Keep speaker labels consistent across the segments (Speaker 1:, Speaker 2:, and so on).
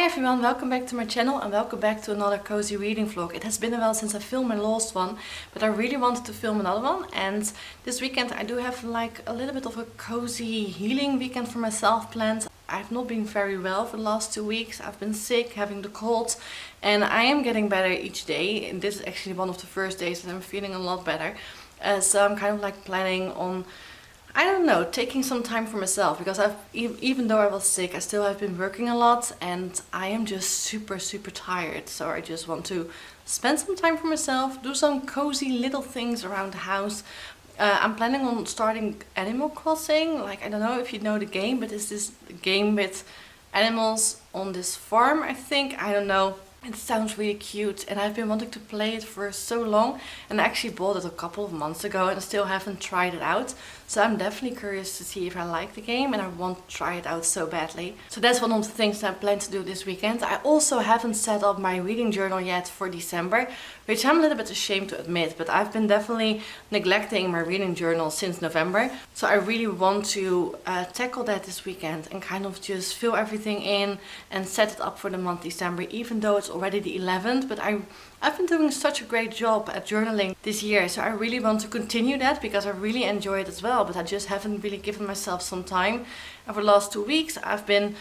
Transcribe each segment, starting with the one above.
Speaker 1: everyone, welcome back to my channel and welcome back to another cozy reading vlog. It has been a while since I filmed my last one, but I really wanted to film another one, and this weekend I do have like a little bit of a cozy healing weekend for myself planned. I've not been very well for the last 2 weeks. I've been sick, having the cold, and I am getting better each day, and this is actually one of the first days that I'm feeling a lot better. So I'm kind of like planning on, I don't know, taking some time for myself, because even though I was sick, I still have been working a lot and I am just super tired. So I just want to spend some time for myself, do some cozy little things around the house. I'm planning on starting Animal Crossing. Like, I don't know if you know the game, but it's this game with animals on this farm, I think. I don't know. It sounds really cute and I've been wanting to play it for so long, and I actually bought it a couple of months ago and I still haven't tried it out. So I'm definitely curious to see if I like the game, and I want to try it out so badly. So that's one of the things that I plan to do this weekend. I also haven't set up my reading journal yet for December, which I'm a little bit ashamed to admit, but I've been definitely neglecting my reading journal since November. So I really want to tackle that this weekend and kind of just fill everything in and set it up for the month December, even though it's already the 11th. But I've been doing such a great job at journaling this year, so I really want to continue that because I really enjoy it as well, but I just haven't really given myself some time. And for the last 2 weeks I've been,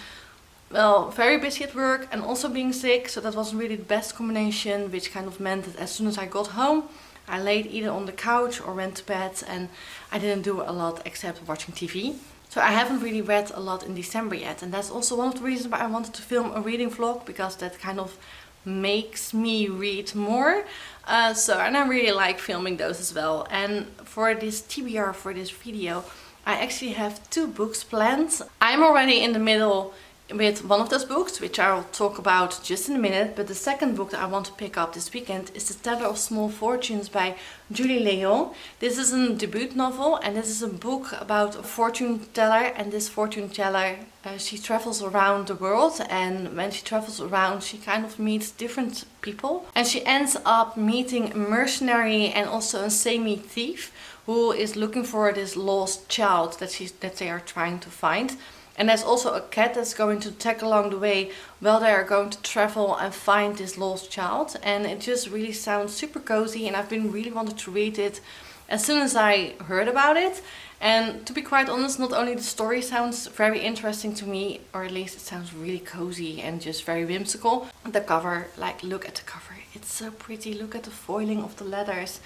Speaker 1: well, very busy at work and also being sick, so that wasn't really the best combination, which kind of meant that as soon as I got home I laid either on the couch or went to bed, and I didn't do a lot except watching TV. So I haven't really read a lot in December yet, and that's also one of the reasons why I wanted to film a reading vlog, because that kind of makes me read more. And I really like filming those as well. And for this TBR, for this video, I actually have 2 books planned. I'm already in the middle with one of those books, which I'll talk about just in a minute, but the second book that I want to pick up this weekend is The Teller of Small Fortunes by Julie Leong. This is a debut novel, and this is a book about a fortune teller, and this fortune teller, she travels around the world, and when she travels around she kind of meets different people, and she ends up meeting a mercenary and also a semi-thief who is looking for this lost child that they are trying to find. And there's also a cat that's going to tag along the way while they are going to travel and find this lost child. And it just really sounds super cozy, and I've been really wanting to read it as soon as I heard about it. And to be quite honest, not only the story sounds very interesting to me, or at least it sounds really cozy and just very whimsical. The cover, like, look at the cover. It's so pretty. Look at the foiling of the letters.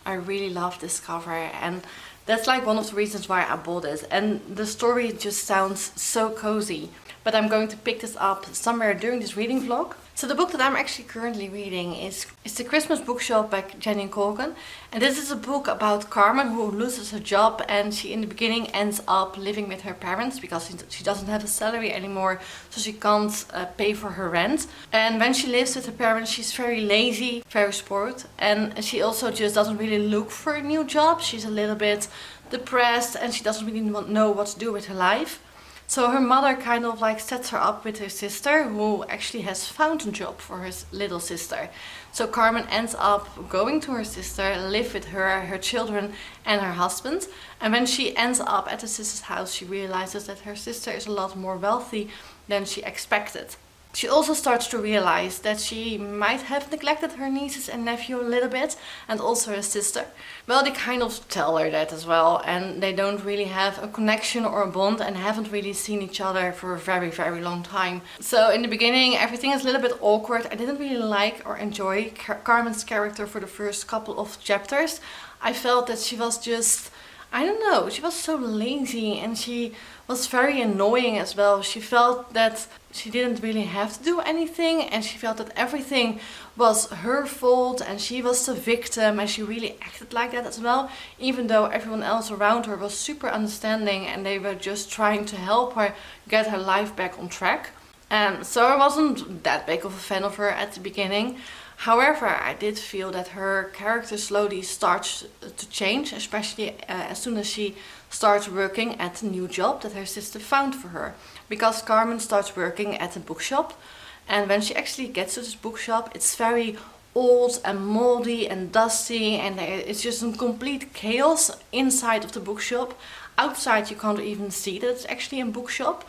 Speaker 1: I really love this cover, and that's like one of the reasons why I bought it. And the story just sounds so cozy. But I'm going to pick this up somewhere during this reading vlog. So the book that I'm actually currently reading is The Christmas Bookshop by Colgan. And this is a book about Carmen, who loses her job, and she in the beginning ends up living with her parents because she doesn't have a salary anymore, so she can't pay for her rent. And when she lives with her parents, she's very lazy, very spoiled, and she also just doesn't really look for a new job. She's a little bit depressed and she doesn't really know what to do with her life. So her mother kind of like sets her up with her sister, who actually has found a job for her little sister. So Carmen ends up going to her sister, live with her, her children and her husband. And when she ends up at her sister's house, she realizes that her sister is a lot more wealthy than she expected. She also starts to realize that she might have neglected her nieces and nephew a little bit, and also her sister. Well, they kind of tell her that as well, and they don't really have a connection or a bond and haven't really seen each other for a very long time. So in the beginning everything is a little bit awkward. I didn't really like or enjoy Carmen's character for the first couple of chapters. I felt that she was just, I don't know, she was so lazy, and she was very annoying as well. She felt that she didn't really have to do anything, and she felt that everything was her fault and she was the victim, and she really acted like that as well, even though everyone else around her was super understanding and they were just trying to help her get her life back on track. So I wasn't that big of a fan of her at the beginning. However, I did feel that her character slowly starts to change, especially as soon as she starts working at the new job that her sister found for her. Because Carmen starts working at a bookshop, and when she actually gets to this bookshop, it's very old and moldy and dusty, and it's just a complete chaos inside of the bookshop. Outside you can't even see that it's actually a bookshop.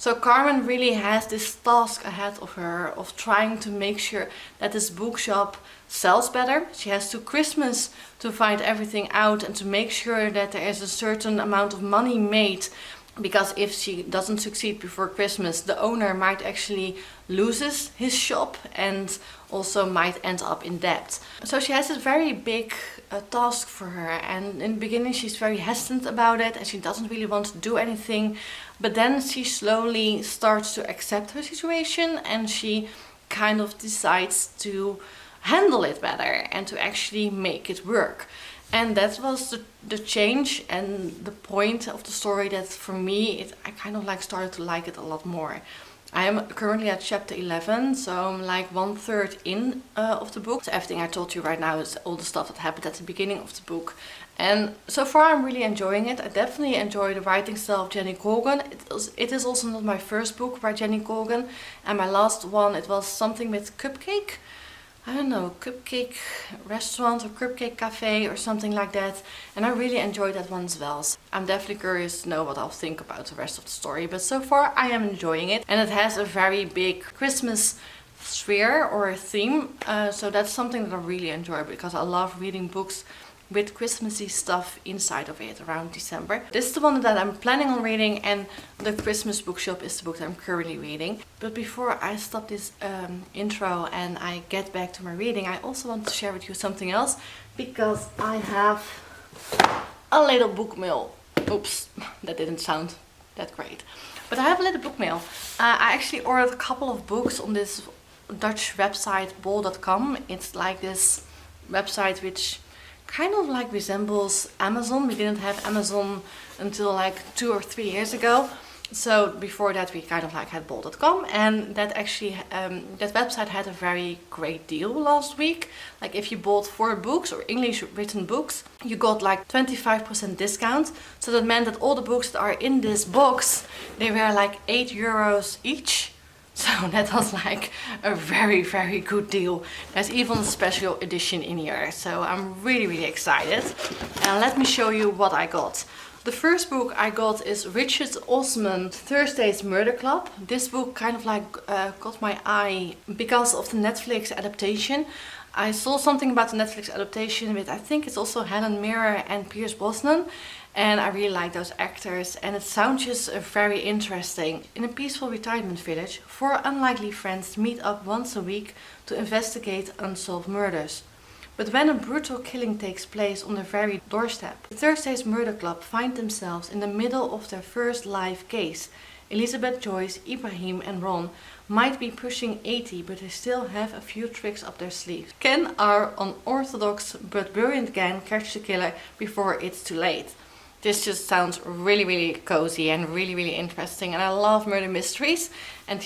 Speaker 1: So Carmen really has this task ahead of her of trying to make sure that this bookshop sells better. She has to Christmas to find everything out and to make sure that there is a certain amount of money made, because if she doesn't succeed before Christmas, the owner might actually loses his shop and also might end up in debt. So she has this very big task for her, and in the beginning she's very hesitant about it and she doesn't really want to do anything, but then she slowly starts to accept her situation and she kind of decides to handle it better and to actually make it work. And that was the change and the point of the story that for me, I kind of like started to like it a lot more. I am currently at chapter 11, so I'm like 1/3 in of the book. So everything I told you right now is all the stuff that happened at the beginning of the book. And so far I'm really enjoying it. I definitely enjoy the writing style of Jenny Colgan. It is also not my first book by Jenny Colgan. And my last one, it was something with cupcake. I don't know, cupcake restaurant or cupcake cafe or something like that. And I really enjoyed that one as well. So I'm definitely curious to know what I'll think about the rest of the story. But so far I am enjoying it. And it has a very big Christmas sphere or a theme. So that's something that I really enjoy because I love reading books with Christmassy stuff inside of it around December. This is the one that I'm planning on reading, and the Christmas Bookshop is the book that I'm currently reading. But before I stop this intro and I get back to my reading, I also want to share with you something else, because I have a little book mail. Oops, that didn't sound that great. But I have a little book mail. I actually ordered a couple of books on this Dutch website bol.com. It's like this website which kind of like resembles Amazon. We didn't have Amazon until like 2 or 3 years ago. So before that we kind of like had bol.com, and that actually that website had a very great deal last week. Like if you bought 4 books or English written books, you got like 25% discount. So that meant that all the books that are in this box, they were like €8 each. So that was like a very, very good deal. There's even a special edition in here. So I'm really, really excited. And let me show you what I got. The first book I got is Richard Osman, Thursday's Murder Club. This book kind of like caught my eye because of the Netflix adaptation. I saw something about the Netflix adaptation with, I think it's also Helen Mirren and Pierce Brosnan. And I really like those actors, and it sounds just very interesting. In a peaceful retirement village, 4 unlikely friends meet up once a week to investigate unsolved murders. But when a brutal killing takes place on their very doorstep, the Thursday's Murder Club find themselves in the middle of their first live case. Elizabeth, Joyce, Ibrahim and Ron might be pushing 80, but they still have a few tricks up their sleeves. Can our unorthodox but brilliant gang catch the killer before it's too late? This just sounds really, really cozy and really, really interesting. And I love murder mysteries, and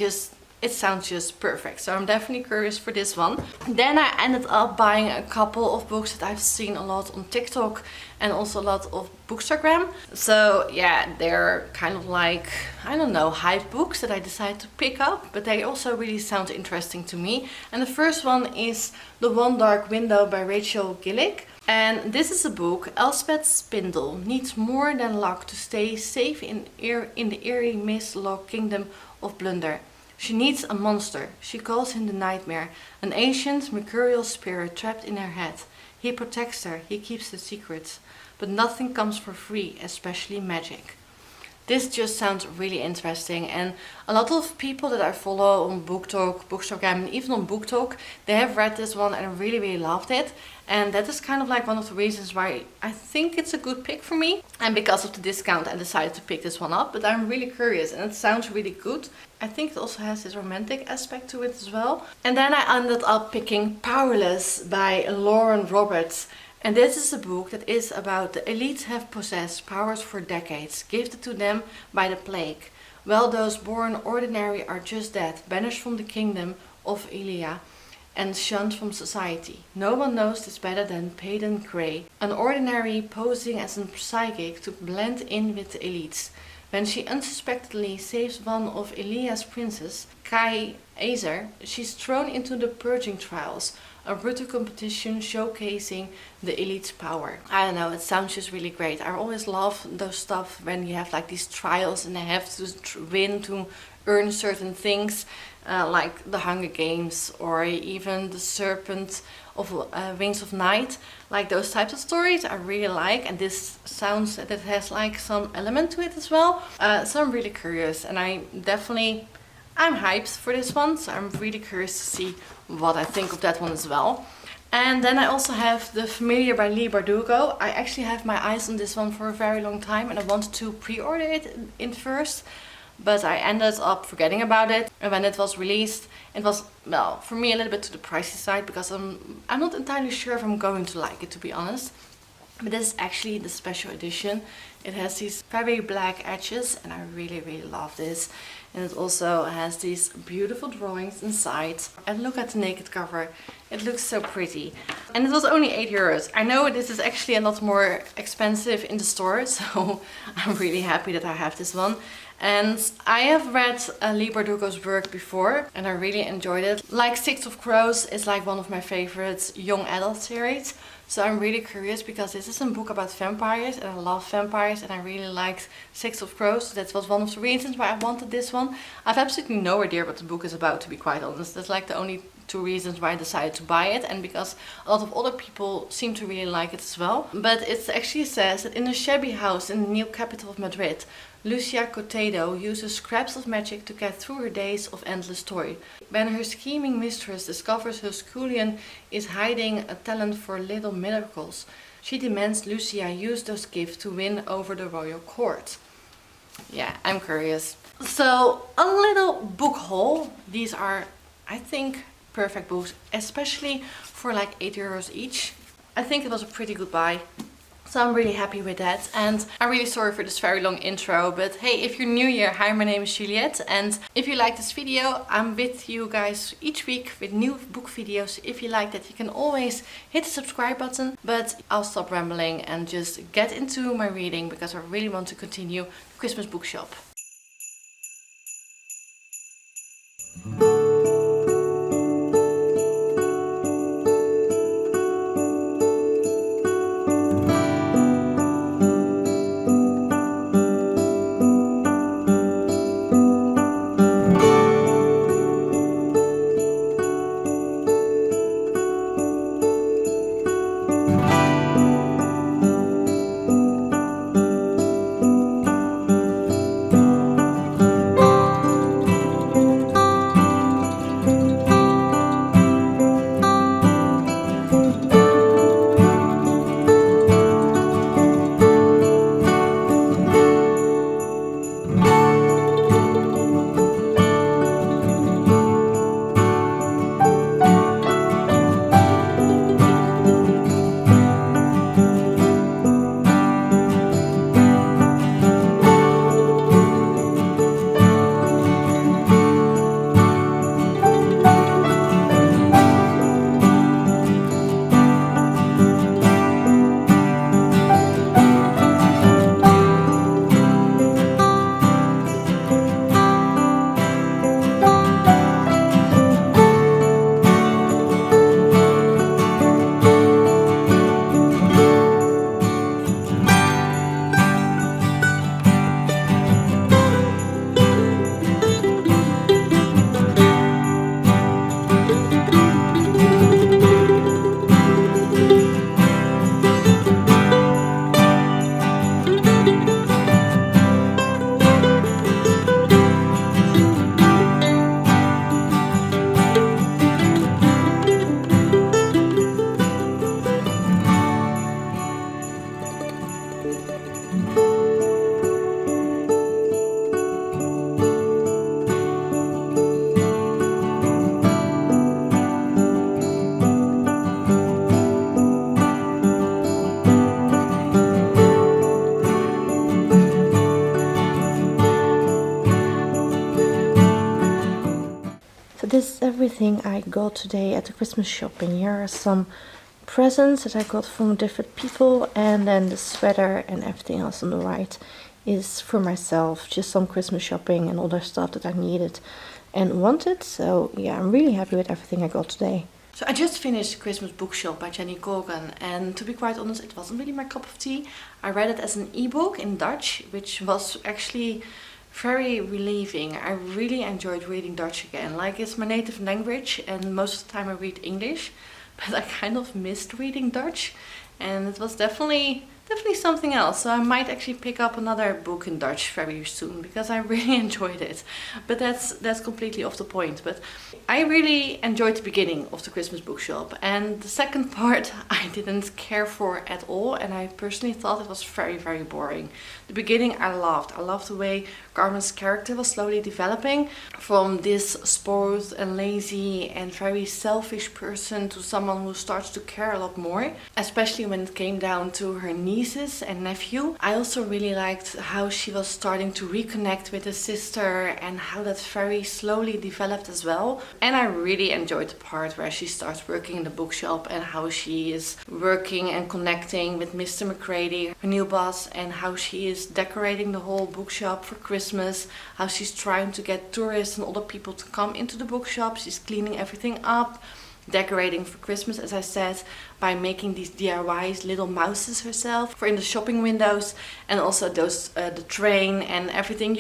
Speaker 1: it sounds just perfect. So I'm definitely curious for this one. Then I ended up buying a couple of books that I've seen a lot on TikTok and also a lot of Bookstagram. So yeah, they're kind of like, I don't know, hype books that I decided to pick up, but they also really sound interesting to me. And the first one is The One Dark Window by Rachel Gillick. And this is a book. Elspeth Spindle needs more than luck to stay safe in the eerie mist-locked kingdom of Blunder. She needs a monster. She calls him the Nightmare, an ancient, mercurial spirit trapped in her head. He protects her, he keeps the secrets. But nothing comes for free, especially magic. This just sounds really interesting, and a lot of people that I follow on BookTok, Bookstagram, and even on BookTok, they have read this one and really, really loved it. And that is kind of like one of the reasons why I think it's a good pick for me. And because of the discount, I decided to pick this one up. But I'm really curious, and it sounds really good. I think it also has this romantic aspect to it as well. And then I ended up picking Powerless by Lauren Roberts. And this is a book that is about the elites have possessed powers for decades, gifted to them by the plague. While those born ordinary are just that, banished from the kingdom of Ilia and shunned from society. No one knows this better than Peyton Gray, an ordinary posing as a psychic to blend in with the elites. When she unsuspectedly saves one of Elia's princes, Kai Azer, she's thrown into the purging trials, a brutal competition showcasing the elite's power. I don't know, it sounds just really great. I always love those stuff when you have like these trials and they have to win to earn certain things, like the Hunger Games or even the Serpent of Wings of Night. Like those types of stories I really like, and this sounds that it has like some element to it as well. So I'm really curious, and I'm hyped for this one, so I'm really curious to see what I think of that one as well. And then I also have The Familiar by Leigh Bardugo. I actually have my eyes on this one for a very long time, and I wanted to pre-order it in first, but I ended up forgetting about it. And when it was released, it was, well, for me a little bit to the pricey side, because I'm not entirely sure if I'm going to like it, to be honest. But this is actually the special edition. It has these very black edges, and I really, really love this. And it also has these beautiful drawings inside. And look at the naked cover. It looks so pretty. And it was only €8. I know this is actually a lot more expensive in the store, so I'm really happy that I have this one. And I have read Leigh Bardugo's work before, and I really enjoyed it. Like Six of Crows is like one of my favorites young adult series. So I'm really curious, because this is a book about vampires, and I love vampires, and I really liked Six of Crows. So that was one of the reasons why I wanted this one. I have absolutely no idea what the book is about, to be quite honest. That's like the only two reasons why I decided to buy it, and because a lot of other people seem to really like it as well. But it actually says that in a shabby house in the new capital of Madrid, Lucia Cotedo uses scraps of magic to get through her days of endless toil. When her scheming mistress discovers her scullion is hiding a talent for little miracles, she demands Lucia use those gifts to win over the royal court. Yeah, I'm curious. So, a little book haul. These are, I think, perfect books, especially for like €8 each. I think it was a pretty good buy. So I'm really happy with that, and I'm really sorry for this very long intro, but hey, if you're new here, hi, my name is Juliette, and if you like this video, I'm with you guys each week with new book videos. If you like that, you can always hit the subscribe button, but I'll stop rambling and just get into my reading, because I really want to continue the Christmas Bookshop. This is everything I got today at the Christmas shopping. Here are some presents that I got from different people, and then the sweater and everything else on the right is for myself. Just some Christmas shopping and other stuff that I needed and wanted. So yeah, I'm really happy with everything I got today. So I just finished Christmas Bookshop by Colgan, and to be quite honest, it wasn't really my cup of tea. I read it as an ebook in Dutch, which was actually very relieving. I really enjoyed reading Dutch again. Like, it's my native language and most of the time I read English, but I kind of missed reading Dutch, and it was definitely something else. So I might actually pick up another book in Dutch very soon because I really enjoyed it. But that's completely off the point. But I really enjoyed the beginning of the Christmas Bookshop, and the second part I didn't care for at all, and I personally thought it was very boring. The beginning I loved. I loved the way Carmen's character was slowly developing from this spoiled and lazy and very selfish person to someone who starts to care a lot more, especially when it came down to her nieces and nephew. I also really liked how she was starting to reconnect with her sister and how that very slowly developed as well. And I really enjoyed the part where she starts working in the bookshop and how she is working and connecting with Mr. McCready, her new boss, and how she is decorating the whole bookshop for Christmas, how she's trying to get tourists and other people to come into the bookshop. She's cleaning everything up, decorating for Christmas, as I said, by making these DIYs, little mouses herself for in the shopping windows, and also those the train and everything.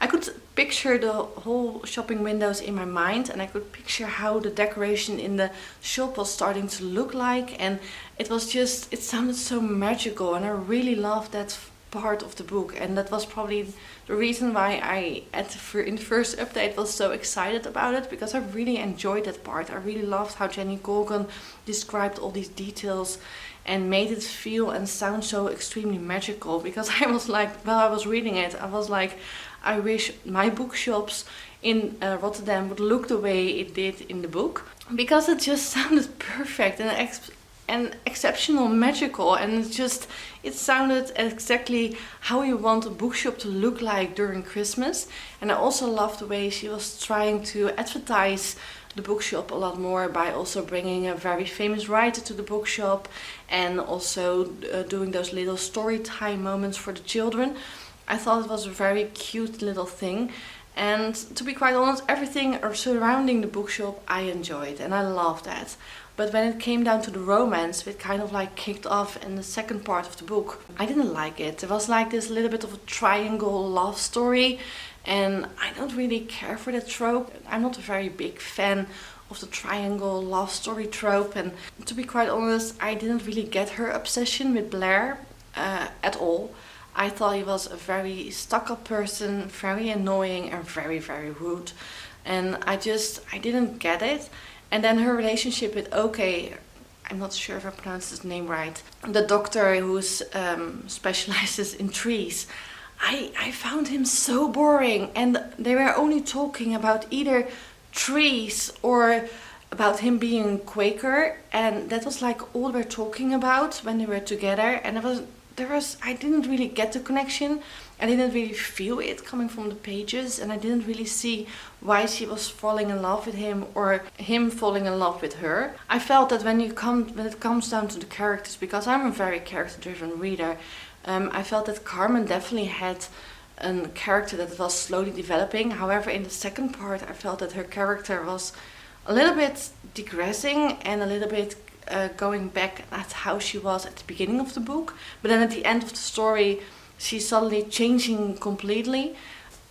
Speaker 1: I could picture the whole shopping windows in my mind, and I could picture how the decoration in the shop was starting to look like, and it sounded so magical, and I really loved that part of the book. And that was probably the reason why in the first update was so excited about it, because I really enjoyed that part. I really loved how Jenny Colgan described all these details and made it feel and sound so extremely magical, because I was like, while I was reading it, I was like, I wish my bookshops in Rotterdam would look the way it did in the book, because it just sounded perfect and exceptional, magical, and it sounded exactly how you want a bookshop to look like during Christmas. And I also loved the way she was trying to advertise the bookshop a lot more by also bringing a very famous writer to the bookshop, and also doing those little story time moments for the children. I thought it was a very cute little thing. And to be quite honest, everything surrounding the bookshop I enjoyed, and I loved that. But when it came down to the romance, it kind of like kicked off in the second part of the book. I didn't like it. It was like this little bit of a triangle love story, and I don't really care for that trope. I'm not a very big fan of the triangle love story trope, and to be quite honest, I didn't really get her obsession with Blair at all. I thought he was a very stuck-up person, very annoying and very rude, and I didn't get it. And then her relationship with I'm not sure if I pronounced his name right, the doctor who specializes in trees. I found him so boring, and they were only talking about either trees or about him being Quaker, and that was like all they were talking about when they were together. And I didn't really get the connection. I didn't really feel it coming from the pages, and I didn't really see why she was falling in love with him or him falling in love with her. I felt that when it comes down to the characters, because I'm a very character-driven reader, I felt that Carmen definitely had a character that was slowly developing. However, in the second part, I felt that her character was a little bit digressing and a little bit going back at how she was at the beginning of the book. But then at the end of the story, she's suddenly changing completely.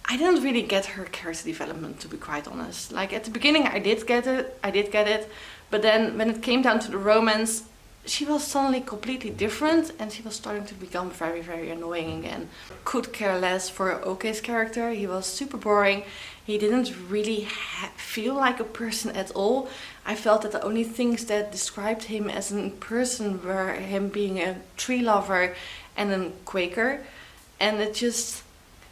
Speaker 1: I didn't really get her character development, to be quite honest. Like, at the beginning I did get it, but then when it came down to the romance, she was suddenly completely different, and she was starting to become very annoying again. Could care less for Oke's character. He was super boring. He didn't really feel like a person at all. I felt that the only things that described him as a person were him being a tree lover and a Quaker, and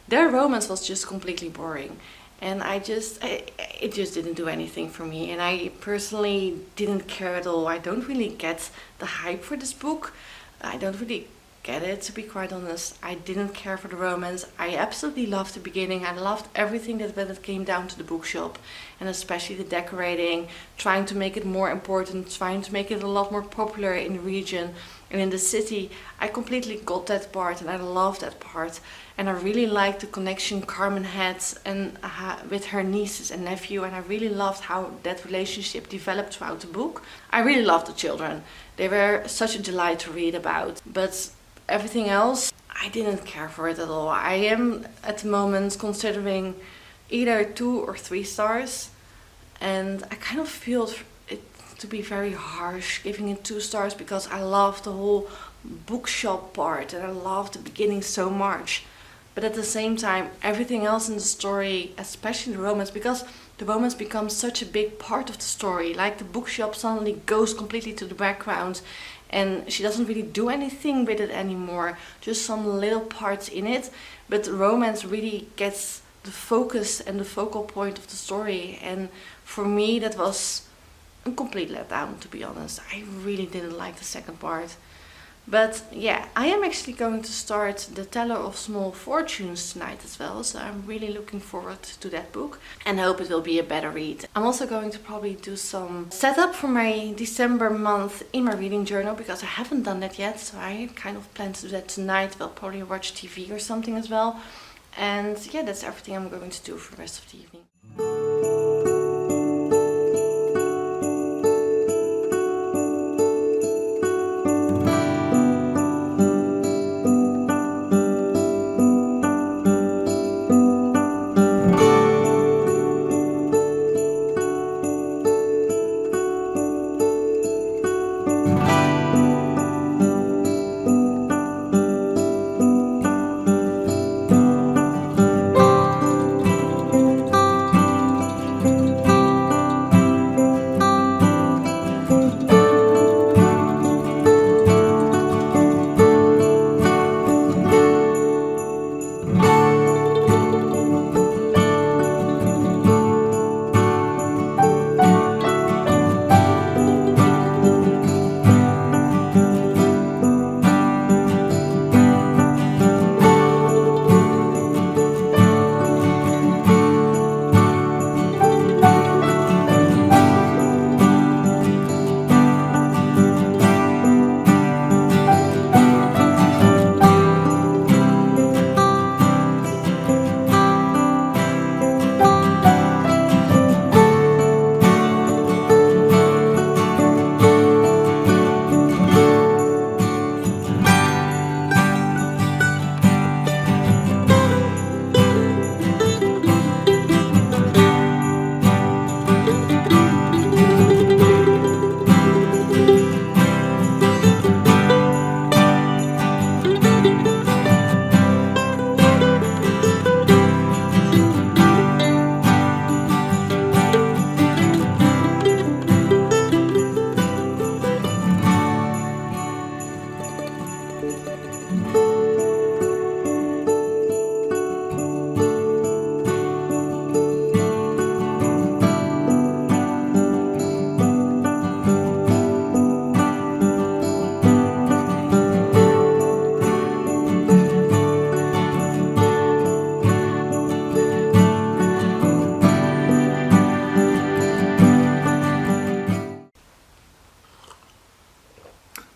Speaker 1: their romance was just completely boring, and it just didn't do anything for me, and I personally didn't care at all. I don't really get the hype for this book. I don't really get it, to be quite honest. I didn't care for the romance. I absolutely loved the beginning. I loved everything that when it came down to the bookshop, and especially the decorating, trying to make it more important, trying to make it a lot more popular in the region. and in the city. I completely got that part and I loved that part. And I really liked the connection Carmen had and with her nieces and nephew, and I really loved how that relationship developed throughout the book. I really loved the children. They were such a delight to read about, but everything else, I didn't care for it at all. I am at the moment considering either 2 or 3 stars, and I kind of feel it to be very harsh giving it 2 stars because I love the whole bookshop part and I love the beginning so much. But at the same time, everything else in the story, especially the romance, because the romance becomes such a big part of the story, like the bookshop suddenly goes completely to the background and she doesn't really do anything with it anymore, just some little parts in it, but the romance really gets the focus and the focal point of the story. And for me that was a complete letdown, to be honest. I really didn't like the second part. But yeah, I am actually going to start The Teller of Small Fortunes tonight as well, so I'm really looking forward to that book and hope it will be a better read. I'm also going to probably do some setup for my December month in my reading journal because I haven't done that yet, so I kind of plan to do that tonight. We'll probably watch TV or something as well. And yeah, that's everything I'm going to do for the rest of the evening.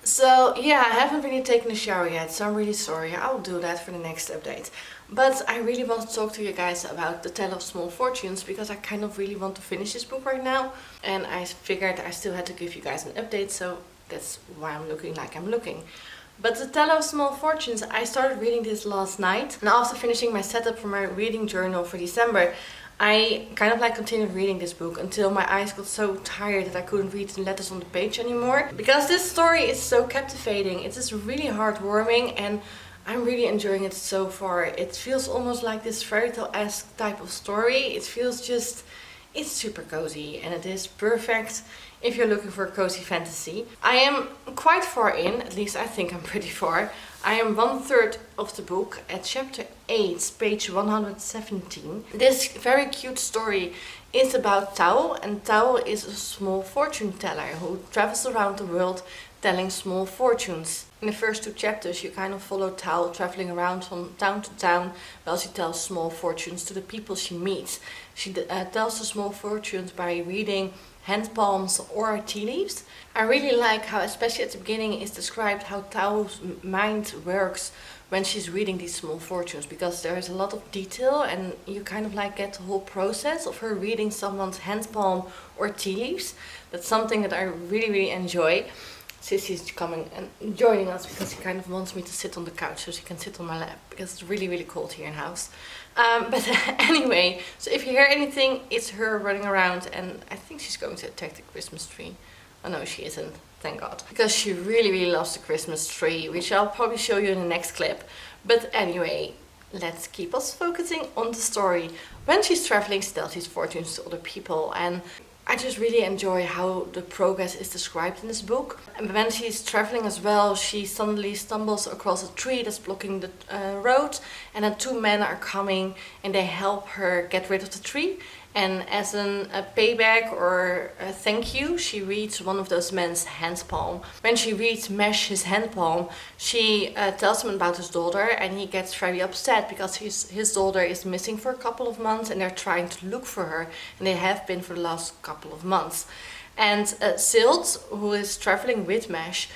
Speaker 1: So yeah, I haven't really taken a shower yet, so I'm really sorry. I'll do that for the next update. But I really want to talk to you guys about The Tale of Small Fortunes because I kind of really want to finish this book right now. And I figured I still had to give you guys an update, so that's why I'm looking like I'm looking. But The Tale of Small Fortunes, I started reading this last night. And after finishing my setup for my reading journal for December, I kind of like continued reading this book until my eyes got so tired that I couldn't read the letters on the page anymore. Because this story is so captivating. It is really heartwarming and I'm really enjoying it so far. It feels almost like this fairy tale-esque type of story. It feels just, it's super cozy and it is perfect if you're looking for a cozy fantasy. I am quite far in, at least I think I'm pretty far. I am 1/3 of the book at chapter 8, page 117. This very cute story is about Tao, and Tao is a small fortune teller who travels around the world telling small fortunes. In the first 2 chapters you kind of follow Tao traveling around from town to town while she tells small fortunes to the people she meets. She tells the small fortunes by reading hand palms or tea leaves. I really like how, especially at the beginning, is described how Tao's mind works when she's reading these small fortunes, because there is a lot of detail and you kind of like get the whole process of her reading someone's hand palm or tea leaves. That's something that I really enjoy. Sissy's coming and joining us because he kind of wants me to sit on the couch so she can sit on my lap because it's really cold here in house. But anyway, so if you hear anything, it's her running around, and I think she's going to attack the Christmas tree. Oh no, she isn't, thank God. Because she really loves the Christmas tree, which I'll probably show you in the next clip. But anyway, let's keep us focusing on the story. When she's traveling, she tells these fortunes to other people, and I just really enjoy how the progress is described in this book. And when she's traveling as well, she suddenly stumbles across a tree that's blocking the road, and then two men are coming and they help her get rid of the tree. And as a payback or a thank you, she reads one of those men's hand palm. When she reads Mesh his hand palm, she tells him about his daughter, and he gets very upset because his daughter is missing for a couple of months and they're trying to look for her, and they have been for the last couple of months. And Silt, who is traveling with Mesh,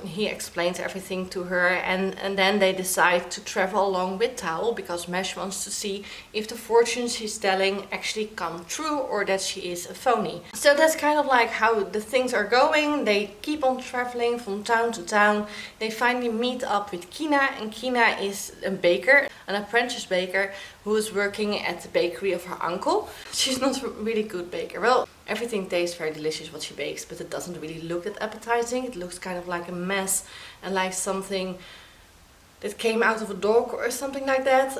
Speaker 1: he explains everything to her, and then they decide to travel along with Tao because Mesh wants to see if the fortunes she's telling actually come true or that she is a phony. So that's kind of like how the things are going. They keep on traveling from town to town. They finally meet up with Kina, and Kina is a baker, an apprentice baker who is working at the bakery of her uncle. She's not a really good baker. Well, everything tastes very delicious what she bakes, but it doesn't really look that appetizing. It looks kind of like a mess and like something that came out of a dog or something like that.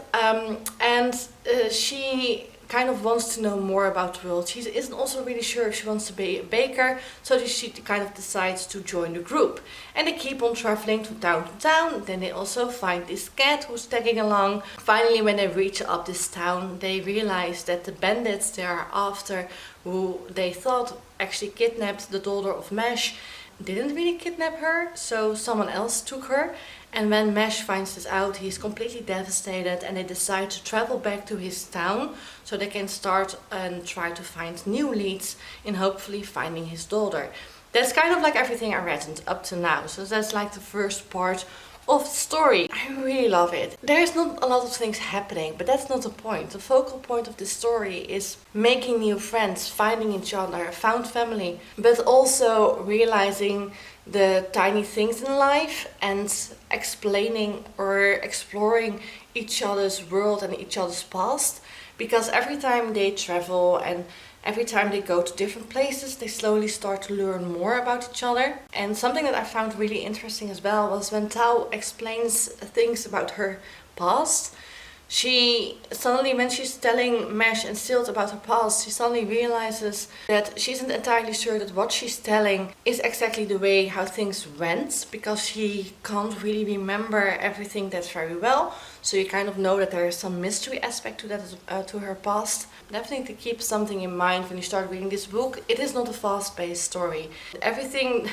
Speaker 1: She kind of wants to know more about the world. She isn't also really sure if she wants to be a baker, so she kind of decides to join the group. And they keep on traveling from town to town. Then they also find this cat who's tagging along. Finally, when they reach up this town, they realize that the bandits they are after, who they thought actually kidnapped the daughter of Mesh, didn't really kidnap her, so someone else took her. And when Mesh finds this out, he's completely devastated, and they decide to travel back to his town so they can start and try to find new leads in hopefully finding his daughter. That's kind of like everything I read up to now. So that's like the first part of the story. I really love it. There's not a lot of things happening, but that's not the point. The focal point of the story is making new friends, finding each other, found family, but also realizing the tiny things in life and explaining or exploring each other's world and each other's past. Because every time they travel and every time they go to different places, they slowly start to learn more about each other. And something that I found really interesting as well was when Tao explains things about her past. She suddenly, when she's telling Mesh and Silt about her past, she suddenly realizes that she isn't entirely sure that what she's telling is exactly the way how things went, because she can't really remember everything that very well. So you kind of know that there is some mystery aspect to that, to her past. Definitely to keep something in mind when you start reading this book. It is not a fast-paced story. Everything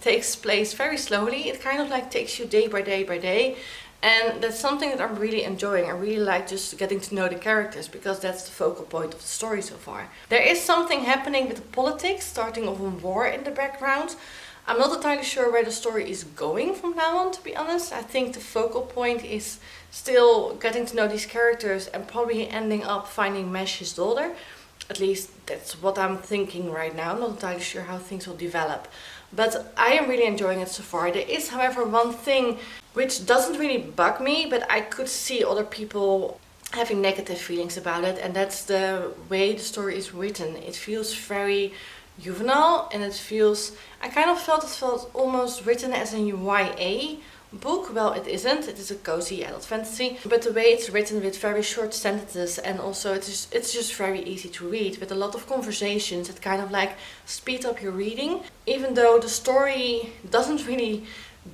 Speaker 1: takes place very slowly. It kind of like takes you day by day by day. And that's something that I'm really enjoying. I really like just getting to know the characters, because that's the focal point of the story so far. There is something happening with the politics, starting off a war in the background. I'm not entirely sure where the story is going from now on, to be honest. I think the focal point is still getting to know these characters and probably ending up finding Mesh's daughter. At least that's what I'm thinking right now. I'm not entirely sure how things will develop. But I am really enjoying it so far. There is, however, one thing which doesn't really bug me, but I could see other people having negative feelings about it, and that's the way the story is written. It feels very juvenile, and I kind of felt it felt almost written as a YA book. Well, it isn't. It is a cozy adult fantasy, but the way it's written with very short sentences, and also it's just very easy to read with a lot of conversations. It kind of like speed up your reading, even though the story doesn't really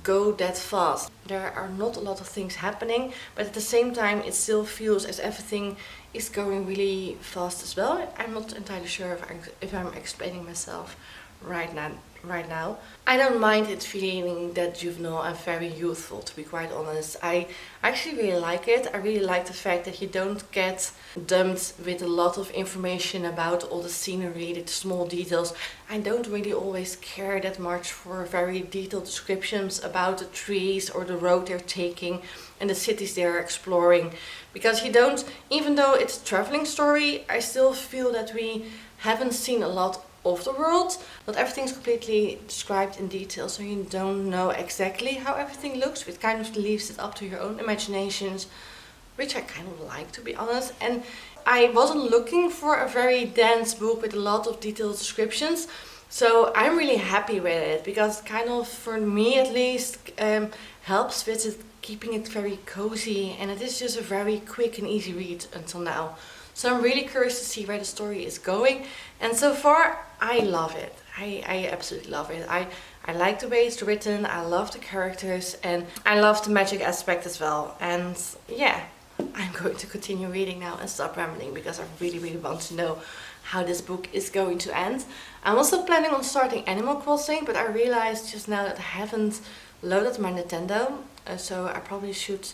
Speaker 1: go that fast. There are not a lot of things happening, but at the same time it still feels as everything is going really fast as well. I'm not entirely sure if I'm explaining myself right now. right now. I don't mind it feeling that juvenile and very youthful, to be quite honest. I actually really like it. I really like the fact that you don't get dumped with a lot of information about all the scenery, the small details. I don't really always care that much for very detailed descriptions about the trees or the road they're taking and the cities they're exploring. Because you don't, even though it's a traveling story, I still feel that we haven't seen a lot of the world. Not everything's completely described in detail, so you don't know exactly how everything looks. It kind of leaves it up to your own imaginations, which I kind of like, to be honest. And I wasn't looking for a very dense book with a lot of detailed descriptions, so I'm really happy with it, because kind of, for me at least, helps with it, keeping it very cozy, and it is just a very quick and easy read until now. So I'm really curious to see where the story is going, and so far I love it. I absolutely love it. I like the way it's written, I love the characters, and I love the magic aspect as well. And yeah, I'm going to continue reading now and stop rambling, because I really want to know how this book is going to end. I'm also planning on starting Animal Crossing, but I realized just now that I haven't loaded my Nintendo, so I probably should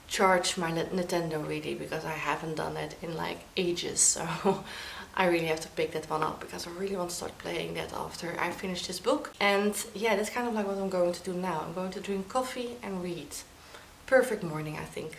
Speaker 1: charge my Nintendo really, because I haven't done it in like ages. So I really have to pick that one up, because I really want to start playing that after I finish this book. And yeah, that's kind of like what I'm going to do now. I'm going to drink coffee and read. Perfect morning, I think.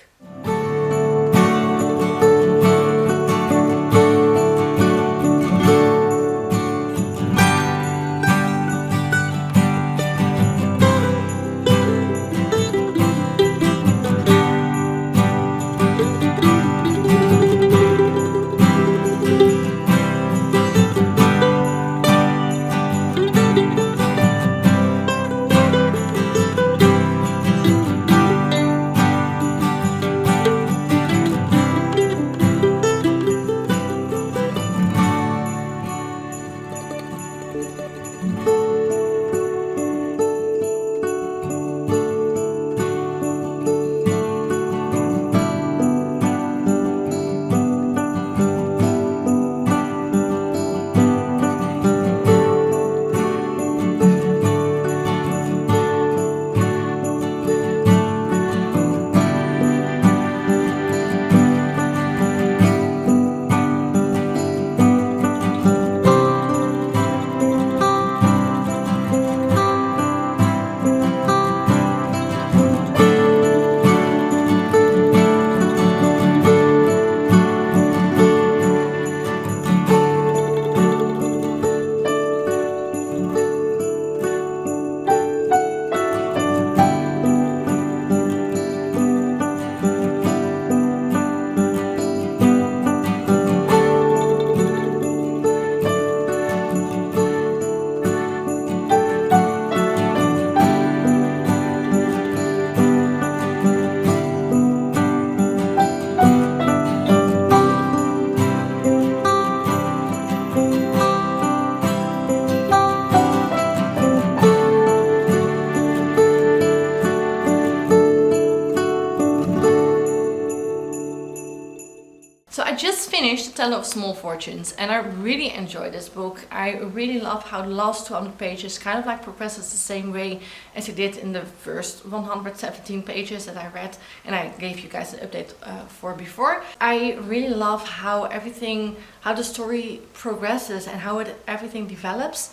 Speaker 1: I just finished The Teller of Small Fortunes, and I really enjoyed this book. I really love how the last 200 pages kind of like progresses the same way as it did in the first 117 pages that I read and I gave you guys an update for before. I really love how the story progresses and how everything develops.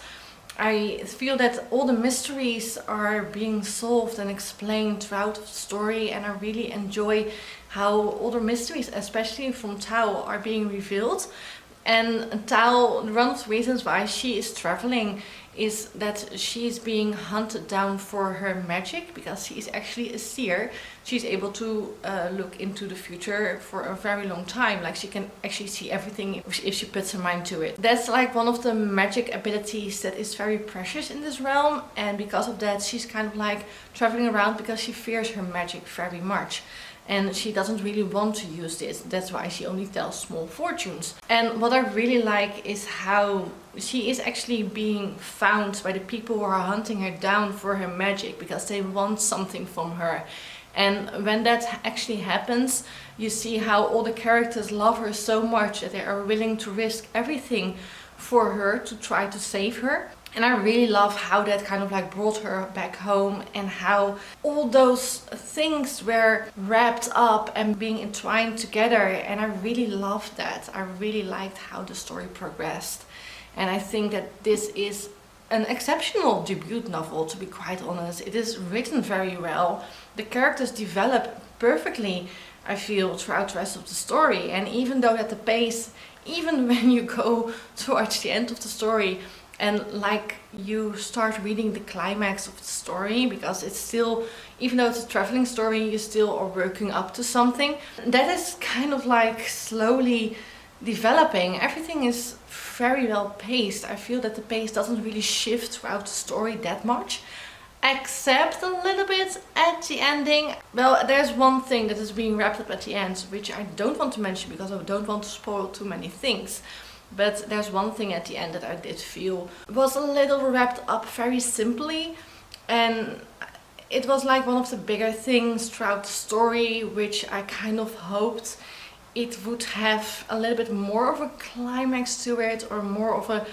Speaker 1: I feel that all the mysteries are being solved and explained throughout the story, and I really enjoy how all the mysteries, especially from Tao, are being revealed. And Tao, one of the reasons why she is traveling is that she is being hunted down for her magic, because she is actually a seer. She's able to look into the future for a very long time. Like, she can actually see everything if she puts her mind to it. That's like one of the magic abilities that is very precious in this realm, and because of that she's kind of like traveling around because she fears her magic very much. And she doesn't really want to use this. That's why she only tells small fortunes. And what I really like is how she is actually being found by the people who are hunting her down for her magic, because they want something from her. And when that actually happens, you see how all the characters love her so much that they are willing to risk everything for her to try to save her. And I really love how that kind of like brought her back home, and how all those things were wrapped up and being entwined together. And I really loved that. I really liked how the story progressed. And I think that this is an exceptional debut novel, to be quite honest. It is written very well. The characters develop perfectly, I feel, throughout the rest of the story. And even though at the pace, even when you go towards the end of the story, and like you start reading the climax of the story, because it's still, even though it's a traveling story, you still are working up to something. That is kind of like slowly developing. Everything is very well paced. I feel that the pace doesn't really shift throughout the story that much, except a little bit at the ending. Well, there's one thing that is being wrapped up at the end, which I don't want to mention because I don't want to spoil too many things. But there's one thing at the end that I did feel was a little wrapped up very simply, and it was like one of the bigger things throughout the story, which I kind of hoped it would have a little bit more of a climax to it, or more of a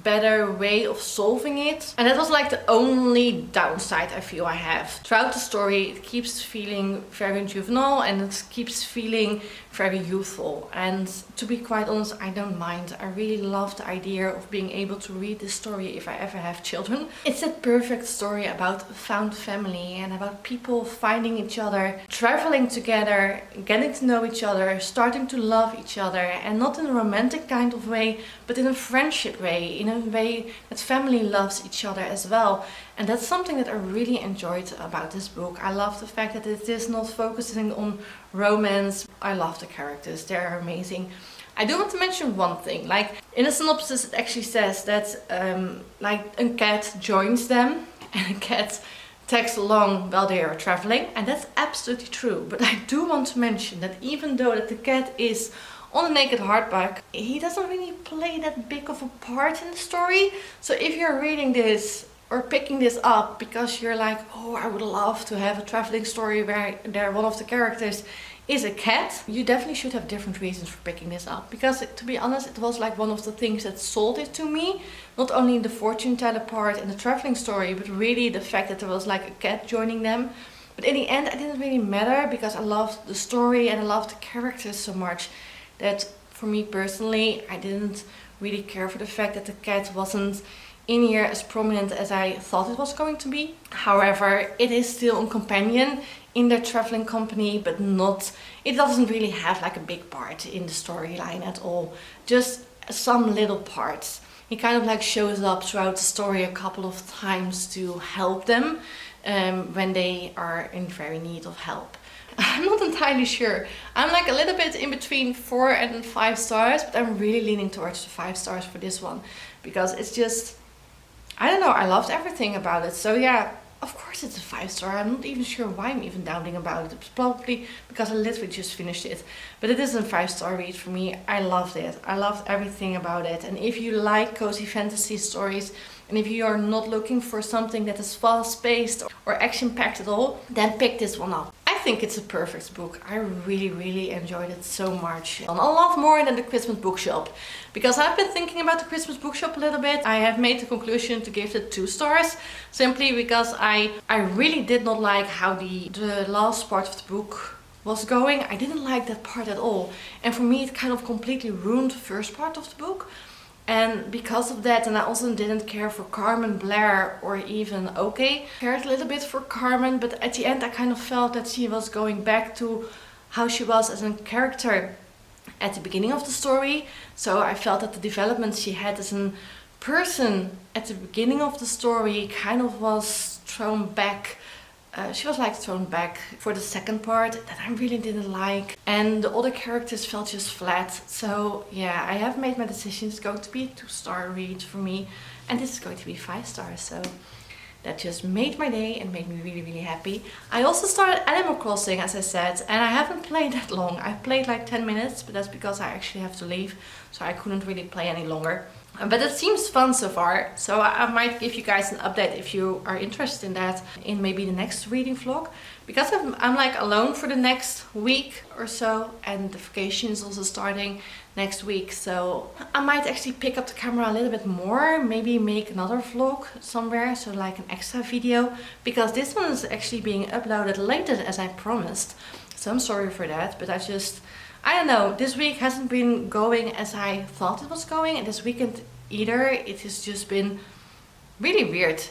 Speaker 1: better way of solving it. And that was like the only downside I feel I have. Throughout the story, it keeps feeling very juvenile, and it keeps feeling very youthful. And to be quite honest, I don't mind. I really love the idea of being able to read this story if I ever have children. It's a perfect story about found family, and about people finding each other, traveling together, getting to know each other, starting to love each other, and not in a romantic kind of way, but in a friendship way, in a way that family loves each other as well. And that's something that I really enjoyed about this book. I love the fact that it is not focusing on romance. I love the characters, they're amazing. I do want to mention one thing. Like in the synopsis, it actually says that like a cat joins them, and a cat tags along while they are traveling, and that's absolutely true. But I do want to mention that even though that the cat is on a naked hardback, he doesn't really play that big of a part in the story. So if you're reading this or picking this up because you're like, oh, I would love to have a traveling story where one of the characters is a cat, you definitely should have different reasons for picking this up. Because to be honest, it was like one of the things that sold it to me. Not only the fortune teller part and the traveling story, but really the fact that there was like a cat joining them. But in the end, it didn't really matter, because I loved the story and I loved the characters so much that for me personally, I didn't really care for the fact that the cat wasn't in here as prominent as I thought it was going to be. However, it is still a companion in their traveling company, but not, it doesn't really have like a big part in the storyline at all. Just some little parts. He kind of like shows up throughout the story a couple of times to help them when they are in very need of help. I'm not entirely sure. I'm like a little bit in between 4 and 5 stars, but I'm really leaning towards the 5 stars for this one, because it's just, I don't know, I loved everything about it. So yeah, of course it's a 5 star. I'm not even sure why I'm even doubting about it. It's probably because I literally just finished it. But it is a 5 star read for me. I loved it. I loved everything about it. And if you like cozy fantasy stories, and if you are not looking for something that is fast paced or action packed at all, then pick this one up. I think it's a perfect book. I really enjoyed it so much. A lot more than the Christmas Bookshop. Because I've been thinking about the Christmas Bookshop a little bit. I have made the conclusion to give it 2 stars. Simply because I really did not like how the last part of the book was going. I didn't like that part at all. And for me it kind of completely ruined the first part of the book. And because of that, and I also didn't care for Carmen, Blair, or even OK. I cared a little bit for Carmen, but at the end I kind of felt that she was going back to how she was as a character at the beginning of the story. So I felt that the development she had as a person at the beginning of the story kind of was thrown back. She was like thrown back for the second part that I really didn't like, and the other characters felt just flat. So yeah, I have made my decision. It's going to be a 2-star read for me, and this is going to be 5 stars. So that just made my day and made me really happy. I also started Animal Crossing, as I said, and I haven't played that long. I played like 10 minutes, but that's because I actually have to leave, so I couldn't really play any longer. But it seems fun so far, so I might give you guys an update if you are interested in that in maybe the next reading vlog. Because I'm like alone for the next week or so, and the vacation is also starting next week, so I might actually pick up the camera a little bit more, maybe make another vlog somewhere, so like an extra video, because this one is actually being uploaded later as I promised. So I'm sorry for that, but I don't know, this week hasn't been going as I thought it was going, and this weekend either. It has just been really weird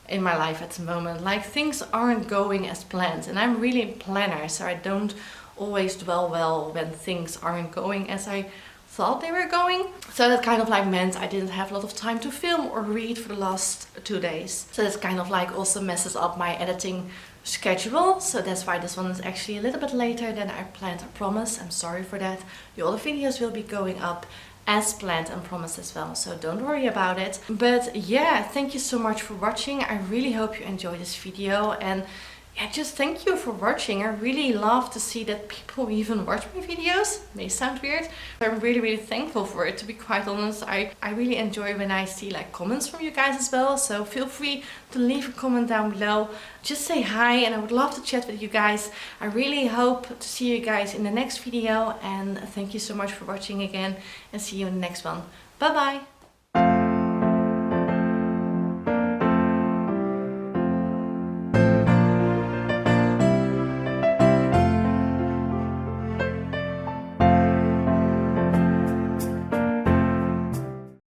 Speaker 1: in my life at the moment. Like, things aren't going as planned, and I'm really a planner, so I don't always dwell well when things aren't going as I thought they were going. So that kind of like meant I didn't have a lot of time to film or read for the last 2 days. So that kind of like also messes up my editing schedule, so that's why this one is actually a little bit later than I planned. I promise, I'm sorry for that. The other videos will be going up as planned and promised as well, so don't worry about it. But yeah, thank you so much for watching. I really hope you enjoyed this video, and yeah, just thank you for watching. I really love to see that people even watch my videos. May sound weird, but I'm really thankful for it, to be quite honest. I really enjoy when I see like comments from you guys as well, so feel free to leave a comment down below. Just say hi, and I would love to chat with you guys. I really hope to see you guys in the next video, and thank you so much for watching again, and see you in the next one. Bye bye!